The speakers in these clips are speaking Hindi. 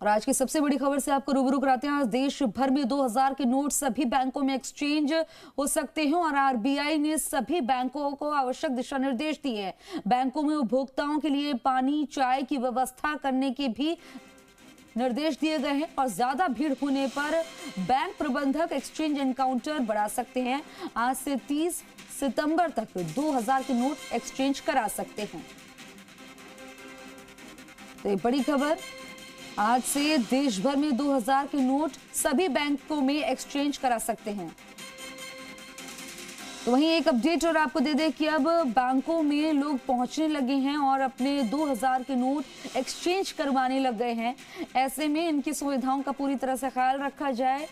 और आज की सबसे बड़ी खबर से आपको रूबरू कराते हैं। आज देश भर में 2000 के नोट सभी बैंकों में एक्सचेंज हो सकते हैं और आरबीआई ने सभी बैंकों को आवश्यक दिशा निर्देश दिए हैं। बैंकों में उपभोक्ताओं के लिए पानी, चाय की व्यवस्था करने के भी निर्देश दिए गए हैं और ज्यादा भीड़ होने पर बैंक प्रबंधक एक्सचेंज एनकाउंटर बढ़ा सकते हैं। आज से 30 सितंबर तक 2000 के नोट एक्सचेंज करा सकते हैं। तो ये बड़ी खबर, आज से देश भर में 2000 के नोट सभी बैंकों में एक्सचेंज करा सकते हैं। तो वहीं एक अपडेट और आपको दे दें कि अब बैंकों में लोग पहुंचने लगे हैं और अपने 2000 के नोट एक्सचेंज करवाने लग गए हैं। ऐसे में इनकी सुविधाओं का पूरी तरह से ख्याल रखा जाए,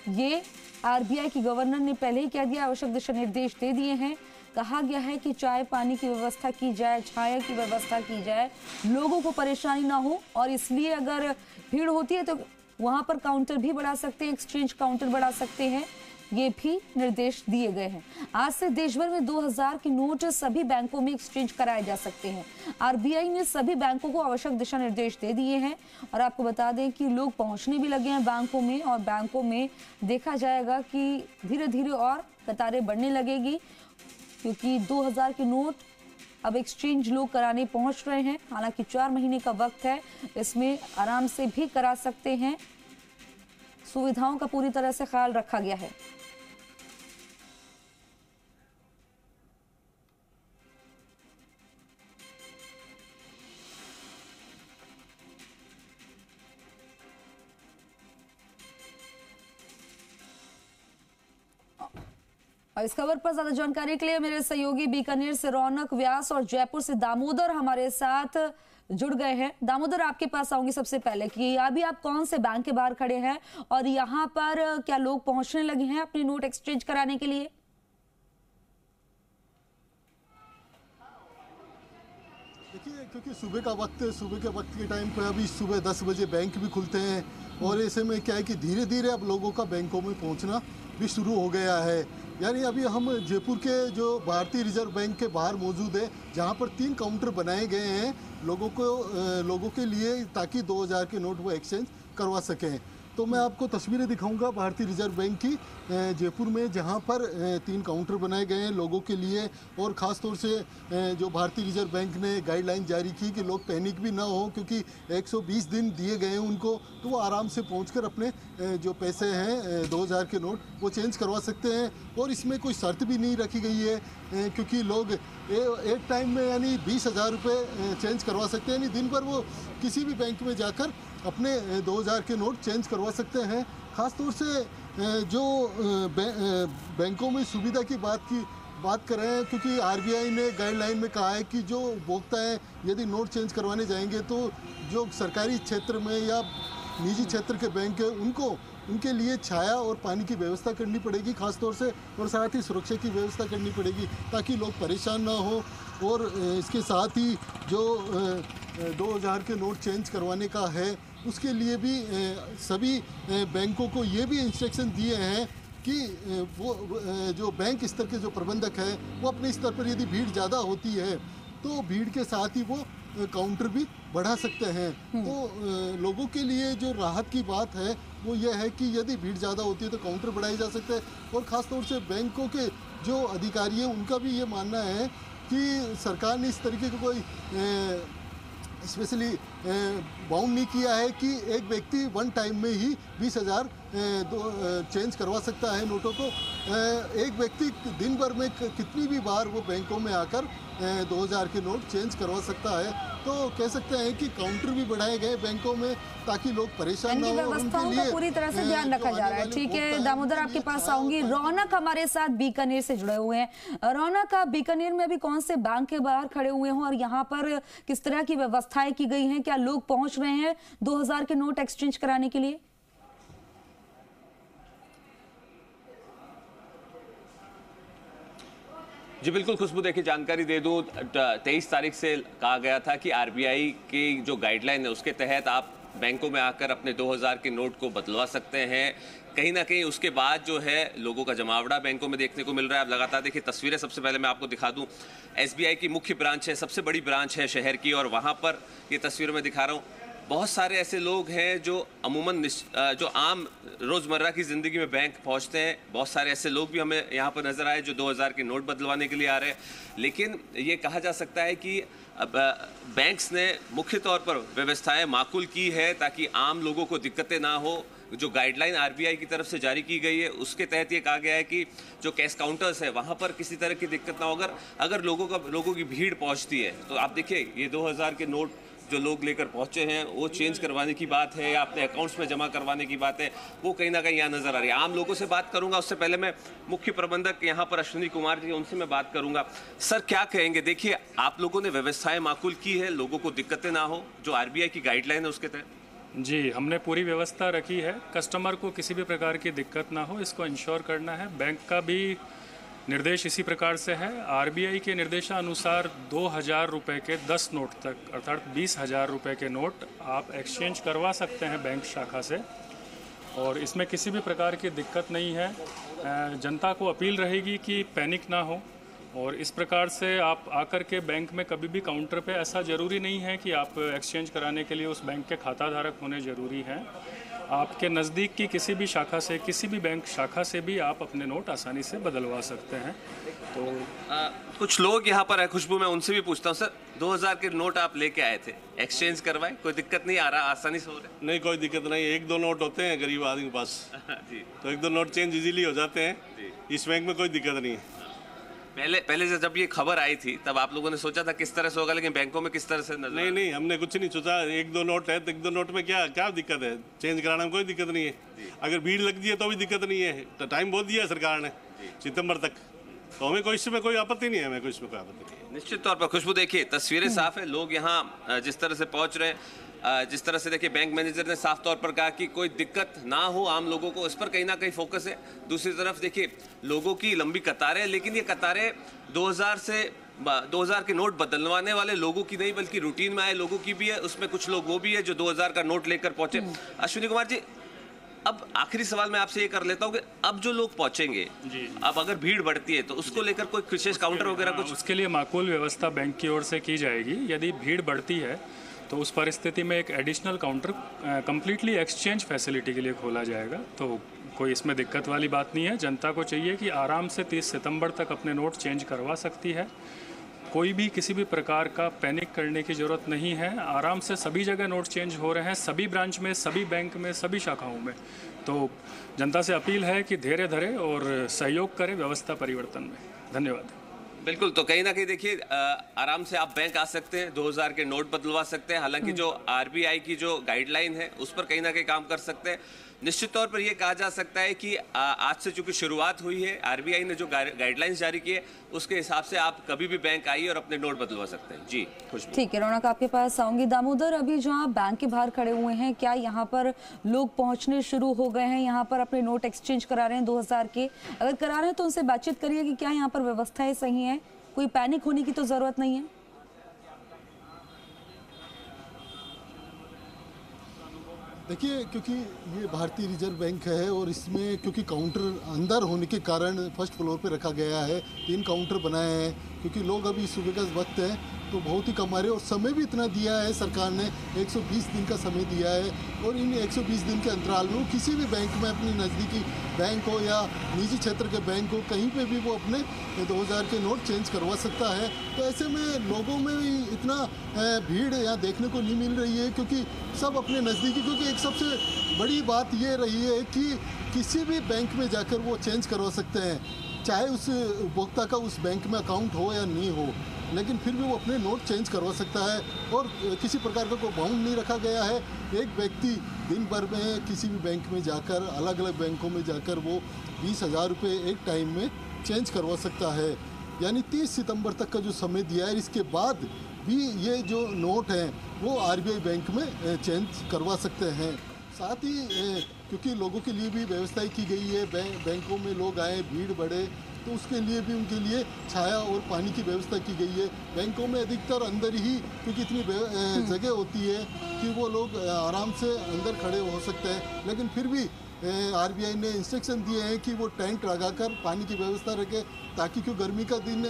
ये आरबीआई की गवर्नर ने पहले ही कह दिया, आवश्यक दिशा निर्देश दे दिए हैं। कहा गया है कि चाय पानी की व्यवस्था की जाए, छाया की व्यवस्था की जाए, लोगों को परेशानी ना हो। और इसलिए अगर भीड़ होती है तो वहां पर काउंटर भी बढ़ा सकते हैं, एक्सचेंज काउंटर बढ़ा सकते हैं, ये भी निर्देश दिए गए हैं। आज से देश भर में 2000 के नोट सभी बैंकों में एक्सचेंज कराए जा सकते हैं। आरबीआई ने सभी बैंकों को आवश्यक दिशा निर्देश दे दिए हैं और आपको बता दें कि लोग पहुंचने भी लगे हैं बैंकों में और बैंकों में देखा जाएगा कि धीरे धीरे और कतारें बढ़ने लगेगी, क्योंकि 2000 के नोट अब एक्सचेंज लोग कराने पहुंच रहे हैं। हालांकि 4 महीने का वक्त है, इसमें आराम से भी करा सकते हैं। सुविधाओं का पूरी तरह से ख्याल रखा गया है। और इस खबर पर ज्यादा जानकारी के लिए मेरे सहयोगी बीकानेर से रौनक व्यास और जयपुर से दामोदर हमारे साथ जुड़ गए हैं। दामोदर, आपके पास आऊंगी सबसे पहले कि अभी आप कौन से बैंक के बाहर खड़े हैं और यहाँ पर क्या लोग पहुंचने लगे हैं अपने नोट एक्सचेंज कराने के लिए? देखिए, क्योंकि सुबह का वक्त है, सुबह के वक्त के टाइम पे अभी सुबह 10 बजे बैंक भी खुलते हैं और ऐसे में क्या है कि धीरे धीरे अब लोगों का बैंकों में पहुंचना भी शुरू हो गया है। यानी अभी हम जयपुर के जो भारतीय रिजर्व बैंक के बाहर मौजूद है, जहां पर 3 काउंटर बनाए गए हैं लोगों के लिए, ताकि 2000 के नोट वो एक्सचेंज करवा सकें। तो मैं आपको तस्वीरें दिखाऊंगा भारतीय रिजर्व बैंक की जयपुर में, जहां पर 3 काउंटर बनाए गए हैं लोगों के लिए। और ख़ास तौर से जो भारतीय रिजर्व बैंक ने गाइडलाइन जारी की कि लोग पैनिक भी ना हो, क्योंकि 120 दिन दिए गए हैं उनको, तो वो आराम से पहुंचकर अपने जो पैसे हैं 2000 के नोट वो चेंज करवा सकते हैं। और इसमें कोई शर्त भी नहीं रखी गई है, क्योंकि लोग एक टाइम में यानी 20,000 रुपये चेंज करवा सकते हैं। यानी दिन भर वो किसी भी बैंक में जाकर अपने 2000 के नोट चेंज करवा सकते हैं। ख़ास तौर से जो बैंकों में सुविधा की बात कर रहे हैं, क्योंकि आरबीआई ने गाइडलाइन में कहा है कि जो उपभोक्ता हैं यदि नोट चेंज करवाने जाएंगे तो जो सरकारी क्षेत्र में या निजी क्षेत्र के बैंक हैं उनके लिए छाया और पानी की व्यवस्था करनी पड़ेगी खास तौर से, और साथ ही सुरक्षा की व्यवस्था करनी पड़ेगी ताकि लोग परेशान ना हो। और इसके साथ ही जो 2000 के नोट चेंज करवाने का है उसके लिए भी सभी बैंकों को ये भी इंस्ट्रक्शन दिए हैं कि वो जो बैंक स्तर के जो प्रबंधक हैं वो अपने स्तर पर यदि भीड़ ज़्यादा होती है तो भीड़ के साथ ही वो काउंटर भी बढ़ा सकते हैं। तो लोगों के लिए जो राहत की बात है वो ये है कि यदि भीड़ ज़्यादा होती है तो काउंटर बढ़ाए जा सकते हैं। और ख़ास तौर से बैंकों के जो अधिकारी हैं उनका भी ये मानना है कि सरकार ने इस तरीके का कोई स्पेशली बाउंड नहीं किया है कि एक व्यक्ति वन टाइम में ही 20,000 चेंज करवा सकता है नोटों को। एक व्यक्ति दिन भर में कितनी भी बार वो बैंकों में आकर 2000 के नोट चेंज करवा सकता है। तो कह सकते हैं कि काउंटर भी बढ़ाए गए बैंकों में ताकि लोग परेशान ना हो। व्यवस्थाओं का पूरी तरह से ध्यान रखा जा रहा है। ठीक है दामोदर, आपके पास आऊंगी। रौनक हमारे साथ बीकानेर से जुड़े हुए हैं। रौनक, आप बीकानेर में अभी कौन से बैंक के बाहर खड़े हुए हैं और यहाँ पर किस तरह की व्यवस्थाएं की गई हैं? क्या लोग पहुंच रहे हैं 2000 के नोट एक्सचेंज कराने के लिए? जी बिल्कुल खुशबू, देखिए जानकारी दे दूं, 23 तारीख से कहा गया था कि आरबीआई की जो गाइडलाइन है उसके तहत आप बैंकों में आकर अपने 2000 के नोट को बदलवा सकते हैं। कहीं ना कहीं उसके बाद जो है लोगों का जमावड़ा बैंकों में देखने को मिल रहा है। आप लगातार देखिए तस्वीरें, सबसे पहले मैं आपको दिखा दूं, एसबीआई की मुख्य ब्रांच है, सबसे बड़ी ब्रांच है शहर की, और वहां पर ये तस्वीरों में दिखा रहा हूँ बहुत सारे ऐसे लोग हैं जो अमूमन जो आम रोज़मर्रा की ज़िंदगी में बैंक पहुंचते हैं। बहुत सारे ऐसे लोग भी हमें यहाँ पर नज़र आए जो 2000 के नोट बदलवाने के लिए आ रहे हैं। लेकिन ये कहा जा सकता है कि अब बैंक्स ने मुख्य तौर पर व्यवस्थाएं माकूल की है ताकि आम लोगों को दिक्कतें ना हो। जो गाइडलाइन आरबीआई की तरफ से जारी की गई है उसके तहत ये कहा गया है कि जो कैश काउंटर्स है वहाँ पर किसी तरह की दिक्कत ना हो। अगर लोगों की भीड़ पहुँचती है तो आप देखिए ये 2000 के नोट जो लोग लेकर पहुंचे हैं वो चेंज करवाने की बात है या अपने अकाउंट्स में जमा करवाने की बात है, वो कहीं ना कहीं यहाँ नजर आ रही है। आम लोगों से बात करूंगा, उससे पहले मैं मुख्य प्रबंधक यहाँ पर अश्विनी कुमार जी, उनसे मैं बात करूंगा। सर क्या कहेंगे? देखिए आप लोगों ने व्यवस्थाएं माकूल की है, लोगों को दिक्कतें ना हो, जो आरबीआई की गाइडलाइन है उसके तहत। जी, हमने पूरी व्यवस्था रखी है, कस्टमर को किसी भी प्रकार की दिक्कत ना हो इसको इंश्योर करना है। बैंक का भी निर्देश इसी प्रकार से है। आरबीआई के निर्देशानुसार 2000 रुपये के 10 नोट तक अर्थात 20,000 रुपये के नोट आप एक्सचेंज करवा सकते हैं बैंक शाखा से, और इसमें किसी भी प्रकार की दिक्कत नहीं है। जनता को अपील रहेगी कि पैनिक ना हो, और इस प्रकार से आप आकर के बैंक में कभी भी काउंटर पे, ऐसा ज़रूरी नहीं है कि आप एक्सचेंज कराने के लिए उस बैंक के खाता धारक होने ज़रूरी हैं। आपके नज़दीक की किसी भी शाखा से, किसी भी बैंक शाखा से भी आप अपने नोट आसानी से बदलवा सकते हैं। तो कुछ लोग यहाँ पर है, खुशबू, मैं उनसे भी पूछता हूँ। सर 2000 के नोट आप लेके आए थे, एक्सचेंज करवाए, कोई दिक्कत नहीं आ रहा, आसानी से हो रहा है? नहीं, कोई दिक्कत नहीं। 1-2 नोट होते हैं गरीब आदमी के पास जी, तो 1-2 नोट चेंज इजीली हो जाते हैं। इस बैंक में कोई दिक्कत नहीं है। पहले से जब ये खबर आई थी तब आप लोगों ने सोचा था किस तरह से होगा, लेकिन बैंकों में किस तरह से नजर? नहीं, हमने कुछ नहीं सोचा। 1-2 नोट है तो 1-2 नोट में क्या दिक्कत है? चेंज कराने में कोई दिक्कत नहीं है। अगर भीड़ लगती है तो भी दिक्कत नहीं है। तो टाइम बहुत दिया है सरकार ने, सितंबर तक, तो हमें कोई इसमें कोई आपत्ति नहीं है। हमें कोई इसमें कोई आपत्ति नहीं है। निश्चित तौर पर खुशबू, देखिए तस्वीरें साफ है, लोग यहाँ जिस तरह से पहुंच रहे हैं, जिस तरह से देखिए बैंक मैनेजर ने साफ तौर पर कहा कि कोई दिक्कत ना हो आम लोगों को, इस पर कहीं ना कहीं फोकस है। दूसरी तरफ देखिए लोगों की लंबी कतारें, लेकिन ये कतारें 2000 के नोट बदलवाने वाले लोगों की नहीं बल्कि रूटीन में आए लोगों की भी है। उसमें कुछ लोग वो भी है जो 2000 का नोट लेकर पहुंचे। अश्विनी कुमार जी, अब आखिरी सवाल मैं आपसे ये कर लेता हूँ कि अब जो लोग पहुंचेंगे, अब अगर भीड़ बढ़ती है तो उसको लेकर कोई विशेष काउंटर वगैरह कुछ? उसके लिए माकूल व्यवस्था बैंक की ओर से की जाएगी। यदि भीड़ बढ़ती है तो उस परिस्थिति में एक additional counter completely exchange facility के लिए खोला जाएगा। तो कोई इसमें दिक्कत वाली बात नहीं है। जनता को चाहिए कि आराम से 30 सितंबर तक अपने नोट चेंज करवा सकती है। कोई भी किसी भी प्रकार का पैनिक करने की ज़रूरत नहीं है। आराम से सभी जगह नोट चेंज हो रहे हैं, सभी ब्रांच में, सभी बैंक में, सभी शाखाओं में। तो जनता से अपील है कि धैर्य धरे और सहयोग करें व्यवस्था परिवर्तन में। धन्यवाद। बिल्कुल, तो कहीं ना कहीं देखिए आराम से आप बैंक आ सकते हैं, 2000 के नोट बदलवा सकते हैं। हालांकि जो आरबीआई की जो गाइडलाइन है उस पर कहीं ना कहीं काम कर सकते हैं। निश्चित तौर पर यह कहा जा सकता है कि आज से चूंकि शुरुआत हुई है, आरबीआई ने जो गाइडलाइंस जारी की है उसके हिसाब से आप कभी भी बैंक आइए और अपने नोट बदलवा सकते हैं। जी खुशबू। ठीक है रौनक, आपके पास आऊंगी। दामोदर, अभी जो आप बैंक के बाहर खड़े हुए हैं, क्या यहाँ पर लोग पहुंचने शुरू हो गए हैं, यहाँ पर अपने नोट एक्सचेंज करा रहे हैं 2000 के? अगर करा रहे हैं तो उनसे बातचीत करिए कि क्या यहाँ पर व्यवस्थाएं सही हैं, कोई पैनिक होने की तो जरूरत नहीं है? देखिए, क्योंकि ये भारतीय रिजर्व बैंक है और इसमें क्योंकि काउंटर अंदर होने के कारण फर्स्ट फ्लोर पे रखा गया है, 3 काउंटर बनाए हैं। क्योंकि लोग अभी सुबह का वक्त है तो बहुत ही कम आ रहे हैं और समय भी इतना दिया है सरकार ने, 120 दिन का समय दिया है। और इन 120 दिन के अंतराल में वो किसी भी बैंक में, अपने नज़दीकी बैंक हो या निजी क्षेत्र के बैंक हो, कहीं पे भी वो अपने 2000 के नोट चेंज करवा सकता है। तो ऐसे में लोगों में भी इतना भीड़ यहाँ देखने को नहीं मिल रही है, क्योंकि सब अपने नज़दीकी, क्योंकि एक सबसे बड़ी बात ये रही है कि किसी भी बैंक में जाकर वो चेंज करवा सकते हैं, चाहे उस उपभोक्ता का उस बैंक में अकाउंट हो या नहीं हो, लेकिन फिर भी वो अपने नोट चेंज करवा सकता है। और किसी प्रकार का कोई बाउंड नहीं रखा गया है। एक व्यक्ति दिन भर में किसी भी बैंक में जाकर, अलग अलग बैंकों में जाकर वो 20,000 रुपये एक टाइम में चेंज करवा सकता है। यानी 30 सितंबर तक का जो समय दिया है, इसके बाद भी ये जो नोट हैं वो आरबीआई बैंक में चेंज करवा सकते हैं। साथ ही क्योंकि लोगों के लिए भी व्यवस्थाएं की गई है, बैंकों में लोग आए, भीड़ बढ़े, तो उसके लिए भी उनके लिए छाया और पानी की व्यवस्था की गई है। बैंकों में अधिकतर अंदर ही, क्योंकि इतनी जगह होती है कि वो लोग आराम से अंदर खड़े हो सकते हैं, लेकिन फिर भी आरबीआई ने इंस्ट्रक्शन दिए हैं कि वो टेंट लगाकर पानी की व्यवस्था रखें, ताकि क्यों गर्मी का दिन,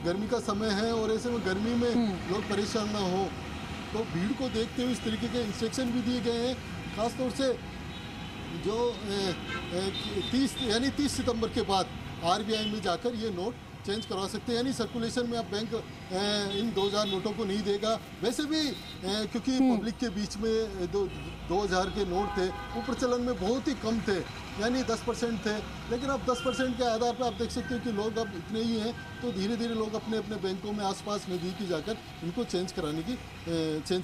गर्मी का समय है और ऐसे में गर्मी में लोग परेशान ना हो। तो भीड़ को देखते हुए इस तरीके के इंस्ट्रक्शन भी दिए गए हैं। खासतौर से जो 30 सितंबर के बाद आरबीआई में जाकर ये नोट चेंज करवा सकते हैं, यानी सर्कुलेशन में अब बैंक इन 2000 नोटों को नहीं देगा। वैसे भी क्योंकि पब्लिक के बीच में 2000 के नोट थे वो प्रचलन में बहुत ही कम थे, यानी 10% थे, लेकिन अब 10% के आधार पर आप देख सकते हो कि लोग अब इतने ही हैं, तो धीरे धीरे लोग अपने अपने बैंकों में आसपास नज़दीकी जाकर इनको चेंज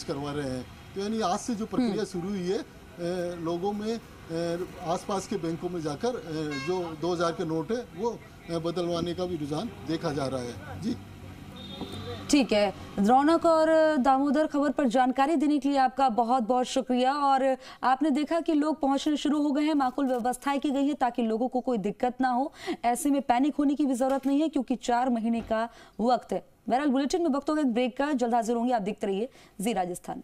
करवा रहे हैं। तो यानी आज से जो प्रक्रिया शुरू हुई है, लोगों में आसपास के बैंकों में जाकर जो 2000 के नोट है वो बदलवाने का भी रुझान देखा जा रहा है। जी ठीक है रौनक और दामोदर, खबर पर जानकारी देने के लिए आपका बहुत बहुत शुक्रिया। और आपने देखा कि लोग पहुंचने शुरू हो गए हैं, माकूल व्यवस्थाएं की गई है ताकि लोगों को कोई दिक्कत ना हो। ऐसे में पैनिक होने की भी जरूरत नहीं है क्योंकि 4 महीने का वक्त है। बहरहाल बुलेटिन में वक्त होगा एक ब्रेक का, जल्द हाजिर होंगे। आप देखते रहिए जी राजस्थान।